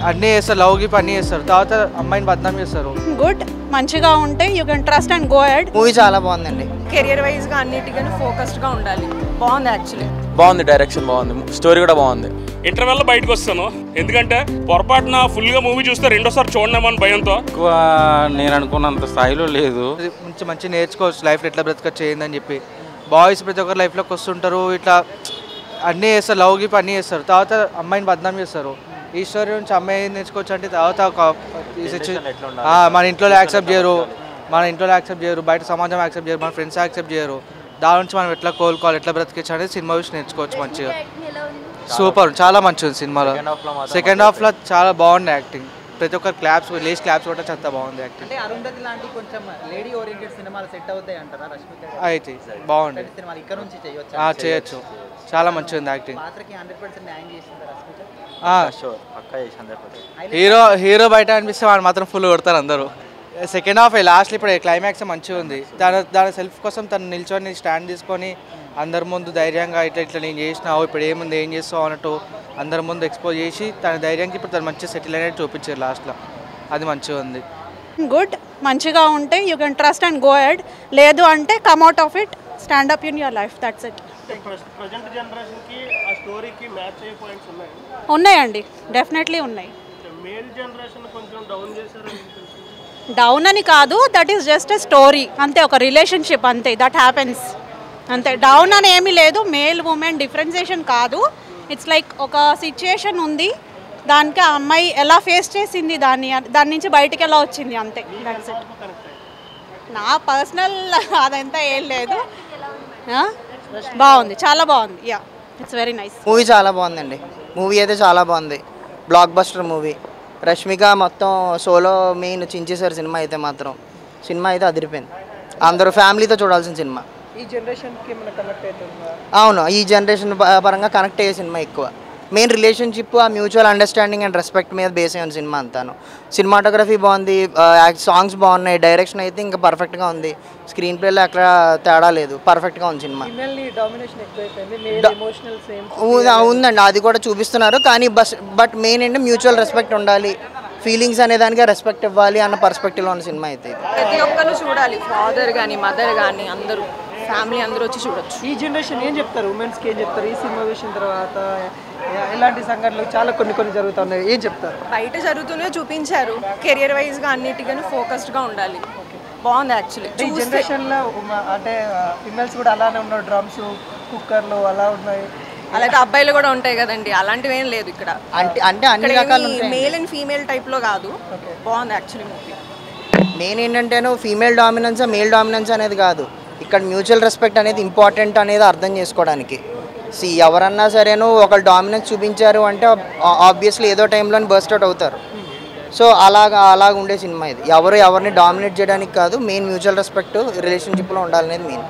అన్నీ చేస్తారు, లవ్కి పని చేస్తారు, తర్వాత అమ్మాయిని బద్నాం చేస్తారు. గుడ్, మంచిగా ఉంటే you can trust and go ahead. Movie చాలా బాగుందండి. కెరియర్ వైజ్ గా అన్నిటికీ ఫోకస్డ్ గా ఉండాలి. బాగుంది, యాక్చువల్లీ బాగుంది, డైరెక్షన్ బాగుంది, స్టోరీ కూడా బాగుంది. ఇంటర్వెల్లో బయటకు వస్తాను, ఎందుకంటే పొరపాటున ఫుల్గా మూవీ చూస్తే రెండోసారి చూడలేమని భయంతో. ఎక్కువ నేను అనుకున్నంత స్థాయిలో లేదు. మంచి మంచి నేర్చుకోవచ్చు లైఫ్లో ఎట్లా బ్రతకచ్చు ఏందని చెప్పి. బాయ్స్ ప్రతి ఒక్కరు లైఫ్లోకి వస్తుంటారు, ఇట్లా అన్నీ చేస్తారు, లవ్కి పని చేస్తారు, తర్వాత అమ్మాయిని బద్నాం చేస్తారు. ఈ స్టోరీ నుంచి అమ్మాయి నేర్చుకోవచ్చు అంటే తర్వాత మన ఇంట్లో యాక్సెప్ట్ చేయరు, బయట సమాజం యాక్సెప్ట్ చేయరు, మన ఫ్రెండ్స్ యాక్సెప్ట్ చేయరు. దాని నుంచి మనం ఎట్లా కోలుకోవాలి, ఎట్లా బ్రతికించు అనేది సినిమా చూసి నేర్చుకోవచ్చు మంచిగా. సూపర్, చాలా మంచిది సినిమాలో. సెకండ్ హాఫ్లో చాలా బాగుంది యాక్టింగ్, ప్రతి ఒక్కరు క్లాప్స్ కూడా చాలా బాగుంది యాక్టింగ్. అంటే అరుంధతి లాంటి కొంచెం లేడీ ఓరియంటెడ్ సినిమాలు సెట్ అవుతాయి అంటారా రష్మిక? అయితే బాగుంది, సినిమాలు ఇక్కడ నుంచి చేయొచ్చు, చాలా మంచిగా ఉంది యాక్టింగ్. పాత్రకి 100% న్యాయం చేసింది రష్మిక. హీరో బయట అనిపిస్తే వాడు మాత్రం ఫుల్ కొడతారు అందరూ. సెకండ్ హాఫ్ లాస్ట్లో ఇప్పుడు క్లైమాక్స్ మంచిగా ఉంది. దాని సెల్ఫ్ కోసం తను నిల్చొని స్టాండ్ తీసుకొని అందరి ముందు ధైర్యంగా ఇట్లా నేను చేసినావు, ఇప్పుడు ఏముంది ఏం చేస్తావు అన్నట్టు అందరి ముందు ఎక్స్పోజ్ చేసి తన ధైర్యానికి ఇప్పుడు తను మంచిగా సెటిల్ అయినట్టు చూపించారు లాస్ట్లో. అది మంచిగా ఉంది. గుడ్, మంచిగా ఉంటే you can trust and go ahead. లేదు అంటే come out of it, stand up in your life, that's it. ఉన్నాయండి, డెఫినెట్లీ ఉన్నాయి. డౌన్ అని కాదు, that is just a story అంతే, ఒక రిలేషన్షిప్ అంతే, దట్ హ్యాపెన్స్ అంతే. డౌన్ అని ఏమీ లేదు, మేల్ ఉమెన్ డిఫరెన్సియేషన్ కాదు. ఇట్స్ లైక్ ఒక సిచ్యుయేషన్ ఉంది, దానికి ఆ అమ్మాయి ఎలా ఫేస్ చేసింది, దాని నుంచి బయటికి ఎలా వచ్చింది, అంతే, దట్స్ ఇట్. నా పర్సనల్ అదంతా ఏం లేదు. బాగుంది, చాలా బాగుంది, yeah, it's very nice. Movie చాలా బాగుందండి. మూవీ అయితే చాలా బాగుంది, బ్లాక్ బస్టర్ మూవీ. రష్మిక మొత్తం సోలో మెయిన్ చించేశారు సినిమా అయితే. మాత్రం సినిమా అయితే అదిరిపోయింది, అందరూ ఫ్యామిలీతో చూడాల్సిన సినిమా. ఈ జనరేషన్కి ఏమైనా కనెక్ట్ అవుతుందా? అవును, ఈ జనరేషన్ పరంగా కనెక్ట్ అయ్యే సినిమా ఎక్కువ. మెయిన్ రిలేషన్షిప్, ఆ మ్యూచువల్ అండర్స్టాండింగ్ అండ్ రెస్పెక్ట్ మీద బేస్ అయిన సినిమా అంతాను. సినిమాటోగ్రఫీ బాగుంది, సాంగ్స్ బాగున్నాయి, డైరెక్షన్ అయితే ఇంకా పర్ఫెక్ట్గా ఉంది, స్క్రీన్ ప్లేలో అక్కడ తేడా లేదు, పర్ఫెక్ట్గా ఉంది సినిమా. ఉందండి, అది కూడా చూపిస్తున్నారు, కానీ బట్ మెయిన్ ఏంటంటే మ్యూచువల్ రెస్పెక్ట్ ఉండాలి, ఫీలింగ్స్ అనే దానికి రెస్పెక్ట్ ఇవ్వాలి అన్న పర్స్పెక్టివ్లో ఉన్న సినిమా అయితే. ప్రతి ఒక్కరు చూడాలి, ఫాదర్ కానీ మదర్ కానీ అందరూ, ఫ్యామిలీ అందరూ వచ్చి చూడొచ్చు. ఈ జనరేషన్ ఏం చెప్తారు, ఉమెన్స్కి ఏం చెప్తారు? ఈ సినిమా చూసిన తర్వాత ఎలాంటి సంఘటనలు చాలా కొన్ని జరుగుతున్నాయి, ఏం చెప్తారు? బయట జరుగుతూనే చూపించారు, కెరియర్ వైజ్ గా అన్నిటికీ ఫోకస్డ్ గా ఉండాలి. బాగుంది యాక్చువల్లీ. ఈ జనరేషన్లో అంటే ఫిమేల్స్ కూడా అలానే ఉన్నారు, డ్రమ్స్ కుక్కర్లు అలా ఉన్నాయి. అలాగే అబ్బాయిలు కూడా ఉంటాయి కదండి, అలాంటివి ఏం లేదు ఇక్కడ. అంటే అన్ని రకాలు మేల్ అండ్ ఫీమేల్ టైప్ లో కాదు. బాగుంది యాక్చువల్లీ మూవీ. మెయిన్ ఏంటంటే ఫీమేల్ డామినెన్స్ మేల్ డామినెన్స్ అనేది కాదు, ఇక్కడ మ్యూచువల్ రెస్పెక్ట్ అనేది ఇంపార్టెంట్ అనేది అర్థం చేసుకోవడానికి. ఎవరన్నా సరేను ఒకళ్ళు డామినెన్స్ చూపించారు అంటే ఆబ్వియస్లీ ఏదో టైంలో బర్స్ట్ అవుట్ అవుతారు. సో అలాగ ఉండే సినిమా ఇది. ఎవరిని డామినేట్ చేయడానికి కాదు, మెయిన్ మ్యూచువల్ రెస్పెక్ట్ రిలేషన్షిప్లో ఉండాలనేది మెయిన్.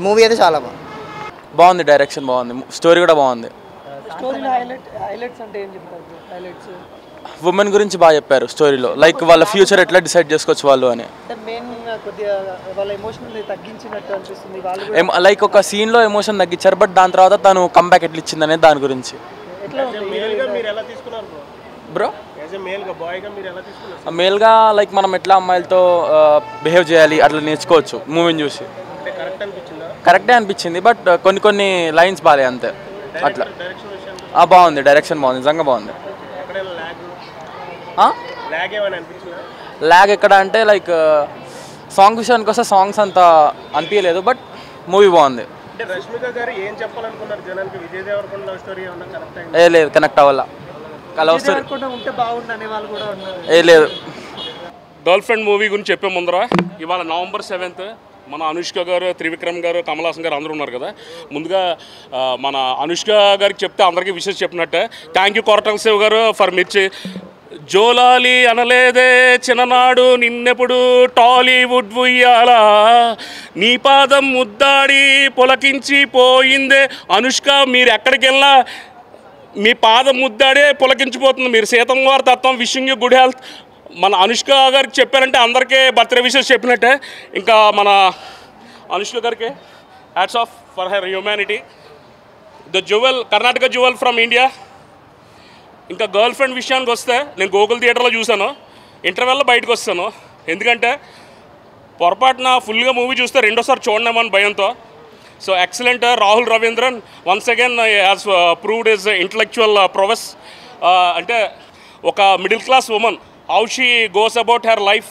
మూవీ అయితే చాలా బాగుంది, డైరెక్షన్ బాగుంది, స్టోరీ కూడా బాగుంది. హైలైట్స్ అంటే ఏం చెప్తారు? హైలైట్స్ ఉమెన్ గురించి బాగా చెప్పారు స్టోరీలో, లైక్ వాళ్ళ ఫ్యూచర్ ఎట్లా డిసైడ్ చేసుకోవచ్చు వాళ్ళు అని. లైక్ ఒక సీన్లో ఎమోషన్ తగ్గించారు, బట్ దాని తర్వాత తను కంబ్యాక్ ఎట్లా ఇచ్చింది అనేది దాని గురించి. బ్రో మేల్గా లైక్ మనం ఎట్లా అమ్మాయిలతో బిహేవ్ చేయాలి అట్లా నేర్చుకోవచ్చు మూవీని చూసి. కరెక్టే అనిపించింది, బట్ కొన్ని లైన్స్ బాగాలే అంతే అట్లా. బాగుంది, డైరెక్షన్ బాగుంది, నిజంగా బాగుంది. ల్యాగ్ ఎక్కడ అంటే లైక్ సాంగ్ విషయానికి వస్తే సాంగ్స్ అంత అనిపించలేదు, బట్ మూవీ బాగుంది. లేదు, కనెక్ట్ అవ్వాల. లేదు. గర్ల్ ఫ్రెండ్ మూవీ గురించి చెప్పే ముందర ఇవాళ November 7th మన అనుష్క గారు, త్రివిక్రమ్ గారు, కమల్ హాసన్ గారు అందరూ ఉన్నారు కదా. ముందుగా మన అనుష్క గారికి చెప్తే అందరికీ విషయం చెప్పినట్టే. థ్యాంక్ యూ కొరటం శివ్ గారు ఫర్ మిర్చి. జోలాలి అనలేదే చిన్ననాడు నిన్నెప్పుడు టాలీవుడ్ ఉయ్యాలా, నీ పాదం ముద్దాడి పులకించి పోయిందే అనుష్క. మీరు ఎక్కడికి వెళ్ళినా మీ పాదం ముద్దాడే పులకించిపోతుంది. మీరు సీతమ్మ వారి తత్వం. Wishing you good health. మన అనుష్క గారికి చెప్పారంటే అందరికీ బర్త్డే విషెస్ చెప్పినట్టే. ఇంకా మన అనుష్క గారికి hats off for her humanity. The jewel, Karnataka jewel from India. ఇంకా గర్ల్ ఫ్రెండ్ విషయానికి వస్తే నేను గోకుల్ థియేటర్లో చూశాను, ఇంటర్వెల్లో బయటకు వస్తాను. ఎందుకంటే పొరపాటున ఫుల్గా మూవీ చూస్తే రెండోసారి చూడనేమని భయంతో. So excellent. Rahul Ravindran once again has proved his intellectual prowess. అంటే ఒక middle class women how she goes about her life,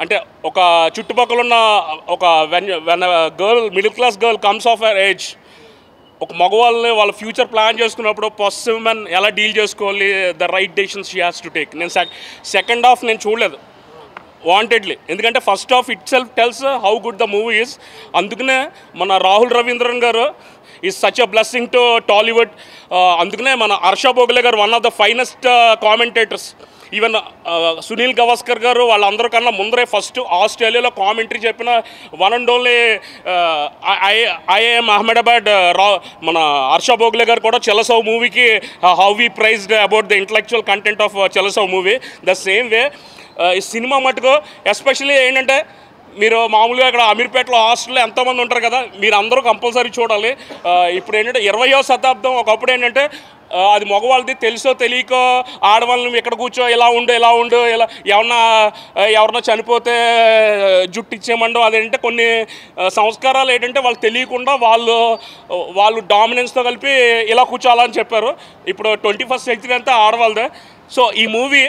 అంటే ఒక చుట్టుపక్కల ఉన్న ఒక when girl middle class girl comes of her age, ఒక మగవాళ్ళని వాళ్ళ ఫ్యూచర్ ప్లాన్ చేసుకున్నప్పుడు పొసెసివ్ మెన్ ఎలా డీల్ చేసుకోవాలి, the right decisions she has to take. నేను సెకండ్ హాఫ్ నేను చూడలేదు వాంటెడ్లీ, ఎందుకంటే first half itself tells how good the movie is. అందుకనే మన Rahul Ravindran garu is such a blessing to Tollywood. అందుకనే మన Harsha Bhogle garu one of the finest commentators. Even Sunil Gavaskar garu వాళ్ళందరూ కన్నా ముందరే ఫస్ట్ ఆస్ట్రేలియాలో కామెంటరీ చెప్పిన one and only IIM Ahmedabad మన హర్ష భోగలే గారు కూడా చెలసవ్ మూవీకి how we praised about the intellectual content of చెలసవ్ మూవీ. ద సేమ్ వే ఈ సినిమా మటుకు ఎస్పెషల్లీ ఏంటంటే మీరు మామూలుగా ఇక్కడ అమీర్పేటలో హాస్టల్లో ఎంతోమంది ఉంటారు కదా, మీరు అందరూ కంపల్సరీ చూడాలి. ఇప్పుడు ఏంటంటే 20వ శతాబ్దం, ఒకప్పుడు ఏంటంటే అది మగవాళ్ళది తెలుసో తెలియకో ఆడవాళ్ళని ఎక్కడ కూర్చో ఇలా ఉండు ఇలా ఎవరన్నా చనిపోతే జుట్టు ఇచ్చేయమండో, అదేంటే కొన్ని సంస్కారాలు ఏంటంటే వాళ్ళు తెలియకుండా వాళ్ళు డామినెన్స్తో కలిపి ఇలా కూర్చోవాలని చెప్పారు. ఇప్పుడు 21st సెంచరీ అంతా ఆడవాళ్ళదే. సో ఈ మూవీ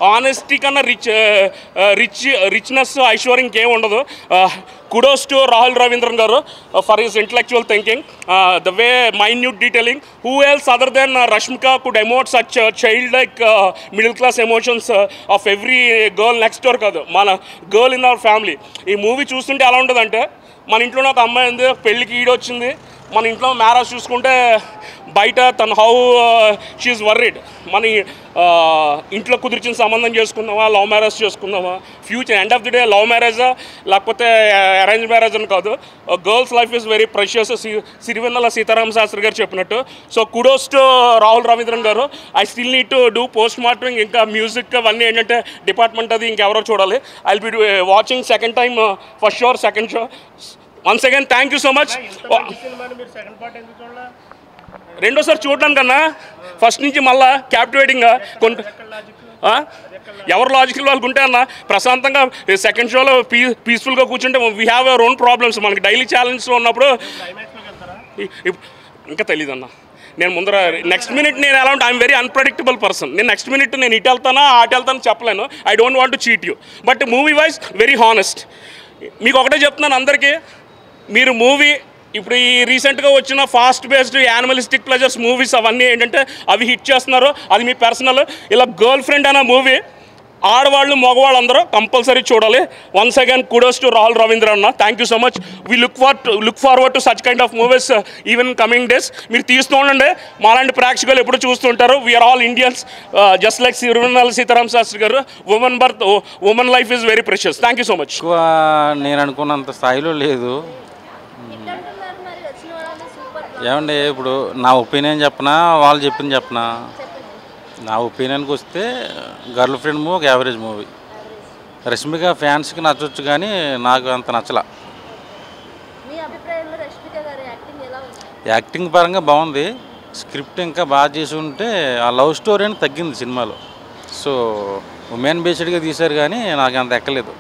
ఆనెస్టీ కన్నా రిచ్నెస్ ఐశ్వర్యం ఇంకేం ఉండదు. Kudos to Rahul Ravindran garu for his intellectual thinking, the way minute detailing. Who else other then Rashmika could emote such child like middle class emotions of every girl next door కాదు, మన girl in our family. ఈ movie చూస్తుంటే ఎలా ఉంటుందంటే, మన ఇంట్లోనే ఒక అమ్మాయి ఉంది, పెళ్ళికి ఈడొచ్చింది, మన ఇంట్లో మ్యారేజ్ చూసుకుంటే బయట తను హౌ షీఈస్ వర్రీడ్. మన ఇంట్లో కుదిర్చిన సంబంధం చేసుకుందామా, లవ్ మ్యారేజ్ చేసుకుందామా, future end of the day love మ్యారేజా లేకపోతే అరేంజ్ మ్యారేజ్ అని కాదు, girls life is very precious. Sirivennela Seetharama Sastry garu చెప్పినట్టు. So kudos to Rahul Ravindran garu. I still need to do post mortem. ఇంకా మ్యూజిక్ అవన్నీ ఏంటంటే డిపార్ట్మెంట్ అది ఇంకెవరో చూడాలి. I will be watching second time for sure, second show. Once again thank you so much. రెండోసారి చూడడానికన్నా first నుంచి మళ్ళా క్యాప్టివేటింగ్గా ఎవరు లాజికల్ వాళ్ళకు ఉంటే అన్న ప్రశాంతంగా సెకండ్ షోలో పీస్ఫుల్గా కూర్చుంటే we have our own problems. మనకి డైలీ ఛాలెంజ్లో ఉన్నప్పుడు ఇంకా తెలీదు అన్న. నేను ముందర నెక్స్ట్ మినిట్ నేను ఎలా ఉంటే ఐఎమ్ వెరీ అన్ప్రెడిక్టబుల్ పర్సన్. నేను నెక్స్ట్ మినిట్ నేను ఇటు వెళ్తానా అటు వెళ్తాను చెప్పలేను. I don't want to cheat you, but movie wise very honest. మీకు ఒకటే చెప్తున్నాను అందరికీ, మీరు మూవీ ఇప్పుడు ఈ రీసెంట్గా వచ్చిన fast based animalistic pleasures movies అవన్నీ ఏంటంటే అవి హిట్ చేస్తున్నారు, అది మీ పర్సనల్. ఇలా గర్ల్ ఫ్రెండ్ అనే మూవీ ఆడవాళ్ళు మగవాళ్ళు అందరూ కంపల్సరీ చూడాలి. Once again kudos to Rahul Ravindra అన్న. Thank you so much. We look forward to such kind of movies even coming days. మీరు తీస్తూ ఉండండి, మాలాంటి ప్రేక్షకులు ఎప్పుడు చూస్తుంటారు. We are all Indians just like Sirivennela Seetharama Sastry garu. Women life is very precious. Thank you so much. నేను అనుకున్నంత స్థాయిలో లేదు. ఏమండి ఇప్పుడు నా ఒపీనియన్ చెప్పనా వాళ్ళు చెప్పింది చెప్పనా? నా ఒపీనియన్కి వస్తే గర్ల్ ఫ్రెండ్ మూవీ ఒక యావరేజ్ మూవీ. రష్మిక ఫ్యాన్స్కి నచ్చవచ్చు కానీ నాకు అంత నచ్చలా. యాక్టింగ్ పరంగా బాగుంది, స్క్రిప్ట్ ఇంకా బాగా చేసి ఉంటే ఆ లవ్ స్టోరీ అని తగ్గింది సినిమాలో. సో ఉమెన్ బేస్డ్గా తీశారు కానీ నాకు అంత ఎక్కలేదు.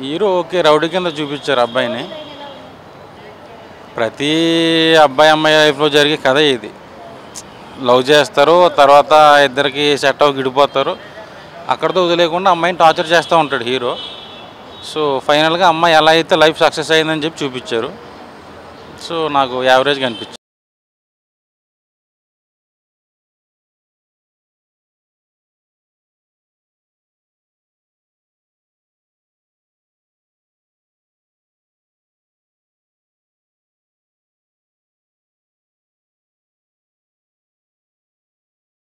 హీరో ఓకే రౌడీ కింద చూపించారు అబ్బాయిని. ప్రతి అబ్బాయి అమ్మాయి లైఫ్లో జరిగే కథ ఇది. లవ్ చేస్తారు, తర్వాత ఇద్దరికి సెట్ అవ్వ గిడిపోతారు, అక్కడితో వదిలేకుండా అమ్మాయిని టార్చర్ చేస్తూ ఉంటాడు హీరో. సో ఫైనల్గా అమ్మాయి ఎలా అయితే లైఫ్ సక్సెస్ అయిందని చెప్పి చూపించారు. సో నాకు యావరేజ్గా అనిపించింది.